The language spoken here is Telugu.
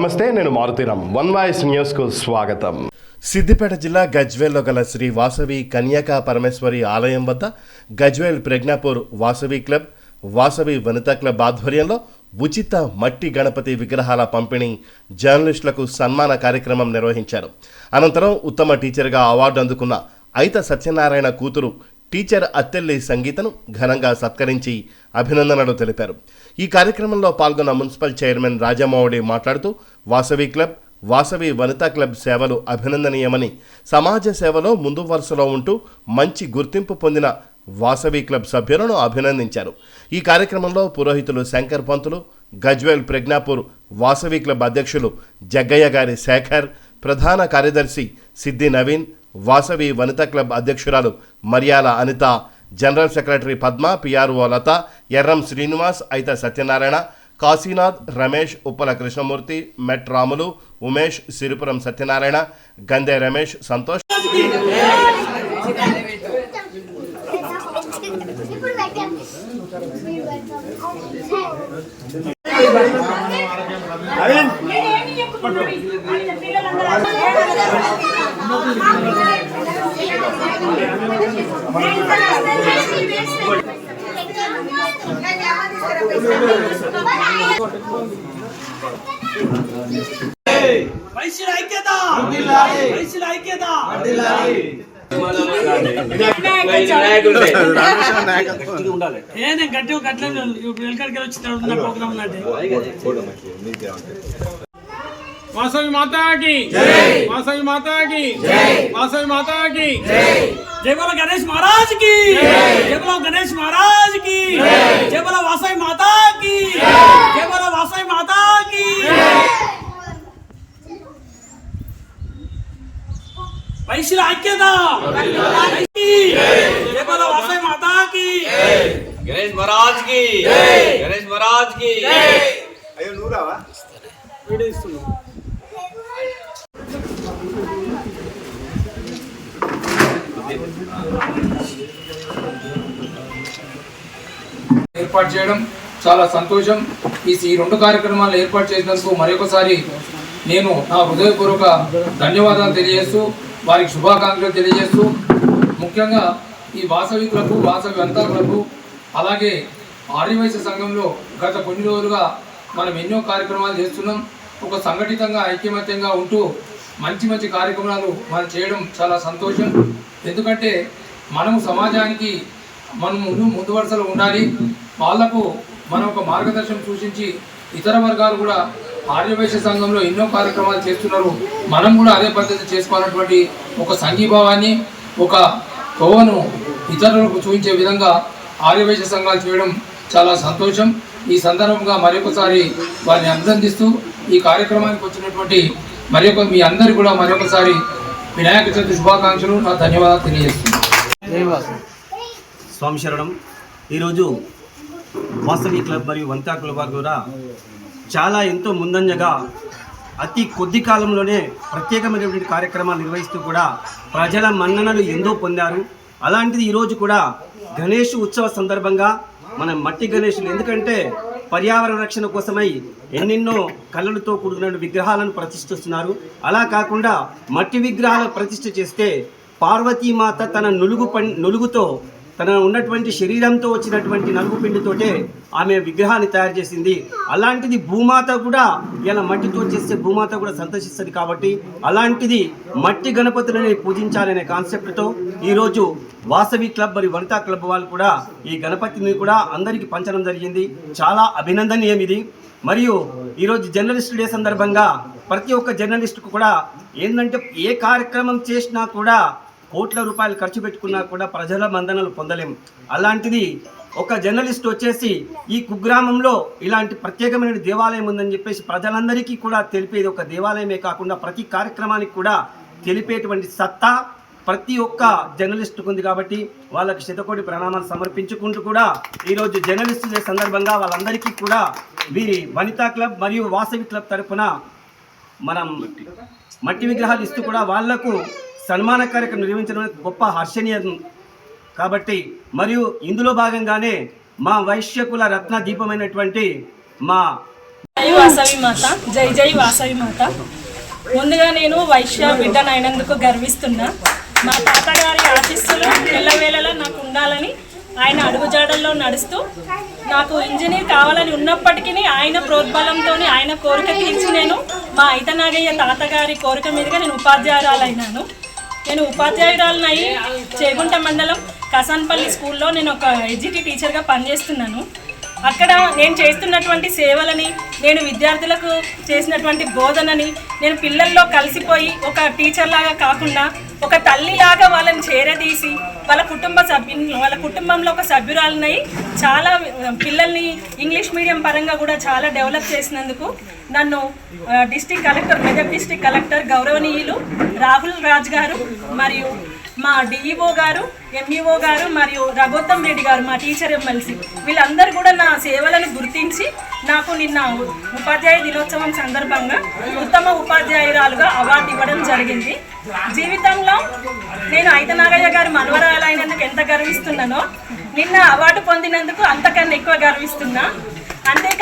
నమస్తే, నేను మారుతీరామ్. వన్ వాయిస్ న్యూస్కు స్వాగతం. సిద్దిపేట జిల్లా గజ్వేల్లో గల శ్రీ వాసవి కన్యకా పరమేశ్వరి ఆలయం వద్ద గజ్వేల్ ప్రజ్ఞాపూర్ వాసవి క్లబ్, వాసవి వనితా క్లబ్ ఆధ్వర్యంలో ఉచిత మట్టి గణపతి విగ్రహాల పంపిణీ, జర్నలిస్టులకు సన్మాన కార్యక్రమం నిర్వహించారు. అనంతరం ఉత్తమ టీచర్గా అవార్డు అందుకున్న ఐత సత్యనారాయణ కూతురు టీచర్ అత్తెల్లి సంగీతను ఘనంగా సత్కరించి అభినందనలు తెలిపారు. ఈ కార్యక్రమంలో పాల్గొన్న మున్సిపల్ చైర్మన్ రాజమౌళి మాట్లాడుతూ వాసవి క్లబ్, వాసవి వనితా క్లబ్ సేవలు అభినందనీయమని, సమాజ సేవలో ముందు వరుసలో ఉంటూ మంచి గుర్తింపు పొందిన వాసవి క్లబ్ సభ్యులను అభినందించారు. ఈ కార్యక్రమంలో పురోహితులు శంకర్ పంతులు, గజ్వేల్ ప్రజ్ఞాపూర్ వాసవి క్లబ్ అధ్యక్షులు జగ్గయ్య గారి శేఖర్, ప్రధాన కార్యదర్శి సిద్ధి నవీన్, వాసవి వనితా క్లబ్ అధ్యక్షురాలు Mariyala Anitha, general secretary Padma, PRO Latha, Erram Srinivas, Aitha Satyanarayana, Kashinath, Ramesh, Uppala Krishnamurthy, Met Ramulu, Umesh, Siripuram Satyanarayana, Gandhe Ramesh, Santosh వైశ్యుల ఐక్యత, వైశ్యుల ఐక్యత. గట్టి గట్ల వెల్కడికి వచ్చిన ప్రోగ్రామ్ వాసవి మాతాకి, వాసవి మాతాకి, వాసవి మాతాకి. జై బోలో గణేష్ మహారాజ్ కి, జై బోలో గణేష్ మహారాజ్ కి, జై బోలో వాసవి మాతాకి, జై బోలో వాసవి మాతాకి. వైశ్యుల ఐక్యత, జై బోలో వాసవి మాతాకి, గణేష్ మహారాజ్ కి, గణేష్ మహారాజ్ కి. అయ్యో నువ్వు రావా? వీడియో ఇస్తున్నావు. ఏర్పాటు చేయడం చాలా సంతోషం. ఈ రెండు కార్యక్రమాలు ఏర్పాటు చేసినందుకు మరొకసారి నేను నా హృదయపూర్వక ధన్యవాదాలు తెలియజేస్తూ, వారికి శుభాకాంక్షలు తెలియజేస్తూ, ముఖ్యంగా ఈ వాసవి క్లబ్, వాసవి వనితా క్లబ్, అలాగే ఆర్యవైశ్య సంఘంలో గత కొన్ని రోజులుగా మనం ఎన్నో కార్యక్రమాలు చేస్తున్నాం. ఒక సంఘటితంగా ఐక్యమత్యంగా ఉంటూ మంచి మంచి కార్యక్రమాలు మనం చేయడం చాలా సంతోషం. ఎందుకంటే మనము సమాజానికి మనం ముందు వరుసలో ఉండాలి. వాళ్లకు మనం ఒక మార్గదర్శనం సూచించి ఇతర వర్గాలు కూడా ఆర్యవైశ్య సంఘంలో ఎన్నో కార్యక్రమాలు చేస్తున్నారు, మనం కూడా అదే పద్ధతి చేసుకోవాలన్నటువంటి ఒక సంఘీభావాన్ని, ఒక కోవను ఇతరులకు చూపించే విధంగా ఆర్యవైశ్య సంఘాలు చేయడం చాలా సంతోషం. ఈ సందర్భంగా మరొకసారి వారిని అభినందిస్తూ ఈ కార్యక్రమానికి వచ్చినటువంటి మీ అందరికీ కూడా మరొకసారి వినాయక చవితి శుభాకాంక్షలు, నా ధన్యవాదాలు తెలియజేస్తున్నాను. స్వామి శరణం. ఈరోజు వాసవి క్లబ్ మరియు వనితా క్లబ్ వారు కూడా చాలా ఎంతో ముందంజగా అతి కొద్ది కాలంలోనే ప్రత్యేకమైనటువంటి కార్యక్రమాలు నిర్వహిస్తూ కూడా ప్రజల మన్ననలు ఎంతో పొందారు. అలాంటిది ఈరోజు కూడా గణేష్ ఉత్సవ సందర్భంగా మన మట్టి గణేషులు, ఎందుకంటే పర్యావరణ రక్షణ కోసమై ఎన్నెన్నో కళ్ళలతో కూడుకున్న విగ్రహాలను ప్రతిష్ఠిస్తున్నారు. అలా కాకుండా మట్టి విగ్రహాలు ప్రతిష్ఠ చేస్తే పార్వతీమాత తన నులుగుతో, తన ఉన్నటువంటి శరీరంతో వచ్చినటువంటి నలుగు పిండితోటే ఆమె విగ్రహాన్ని తయారు చేసింది. అలాంటిది భూమాత కూడా ఇలా మట్టితో చేస్తే భూమాత కూడా సంతోషిస్తుంది. కాబట్టి అలాంటిది మట్టి గణపతులని పూజించాలనే కాన్సెప్ట్తో ఈరోజు వాసవి క్లబ్ మరియు వనితా క్లబ్ వాళ్ళు కూడా ఈ గణపతిని కూడా అందరికీ పంచడం జరిగింది. చాలా అభినందనీయం ఇది. మరియు ఈరోజు జర్నలిస్ట్ డే సందర్భంగా ప్రతి ఒక్క జర్నలిస్టుకు కూడా ఏంటంటే ఏ కార్యక్రమం చేసినా కూడా కోట్ల రూపాయలు ఖర్చు పెట్టుకున్నా కూడా ప్రజల మందనలు పొందలేము. అలాంటిది ఒక జర్నలిస్ట్ వచ్చేసి ఈ కుగ్రామంలో ఇలాంటి ప్రత్యేకమైన దేవాలయం ఉందని చెప్పేసి ప్రజలందరికీ కూడా తెలిపేది ఒక దేవాలయమే కాకుండా ప్రతి కార్యక్రమానికి కూడా తెలిపేటువంటి సత్తా ప్రతి ఒక్క జర్నలిస్టుకు ఉంది. కాబట్టి వాళ్ళకి శతకోటి ప్రణామాలు సమర్పించుకుంటూ కూడా ఈరోజు జర్నలిస్టు డే సందర్భంగా వాళ్ళందరికీ కూడా వీరి వనితా క్లబ్ మరియు వాసవి క్లబ్ తరఫున మనం మట్టి విగ్రహాలు ఇస్తూ కూడా వాళ్లకు సన్మాన కార్యక్రమం నిర్వహించడం గొప్ప హర్షణీయం. కాబట్టి మరియు ఇందులో భాగంగానే మా వైశ్యకుల రత్న దీపమైనటువంటి మా వాసవి మాత, జై జై వాసవి మాత. ముందుగా నేను వైశ్య బిడ్డనైనందుకు గర్విస్తున్నా. మా తాతగారి ఆశీస్సులు ఎల్లవేళలా నాకు ఉండాలని ఆయన అడుగుజాడల్లో నడుస్తూ నాకు ఇంజనీర్ కావాలని ఉన్నప్పటికీ ఆయన ప్రోద్బలంతో ఆయన కోరిక తీర్చి నేను మా ఐతనాగయ్య తాతగారి కోరిక మీదుగా నేను ఉపాధ్యాయురాలైనాను. నేను ఉపాధ్యాయురాలను అయ్యి చేగుంట మండలం కసాన్పల్లి స్కూల్లో నేను ఒక ఎడ్జిటీ టీచర్గా పనిచేస్తున్నాను. అక్కడ నేను చేస్తున్నటువంటి సేవలని, నేను విద్యార్థులకు చేసినటువంటి బోధనని నేను పిల్లల్లో కలిసిపోయి ఒక టీచర్ లాగా కాకుండా ఒక తల్లిలాగా వాళ్ళని చేరదీసి వాళ్ళ కుటుంబంలో ఒక సభ్యురాలనై చాలా పిల్లల్ని ఇంగ్లీష్ మీడియం పరంగా కూడా చాలా డెవలప్ చేసినందుకు నన్ను district collector, Medak district collector గౌరవనీయులు రాహుల్ రాజ్ గారు మరియు మా డిఈఓ గారు, ఎంఈఓ గారు మరియు రఘోత్తమ్ రెడ్డి గారు మా టీచర్ ఎమ్మెల్సీ వీళ్ళందరూ కూడా నా సేవలను గుర్తించి నాకు నిన్న ఉపాధ్యాయ దినోత్సవం సందర్భంగా ఉత్తమ ఉపాధ్యాయురాలుగా అవార్డు ఇవ్వడం జరిగింది. జీవితంలో నేను ఐతనాగయ్య గారు మనవరాలైనందుకు ఎంత గర్విస్తున్నానో నిన్న అవార్డు పొందినందుకు అంతకన్నా ఎక్కువ గర్విస్తున్నా. అంతేకాదు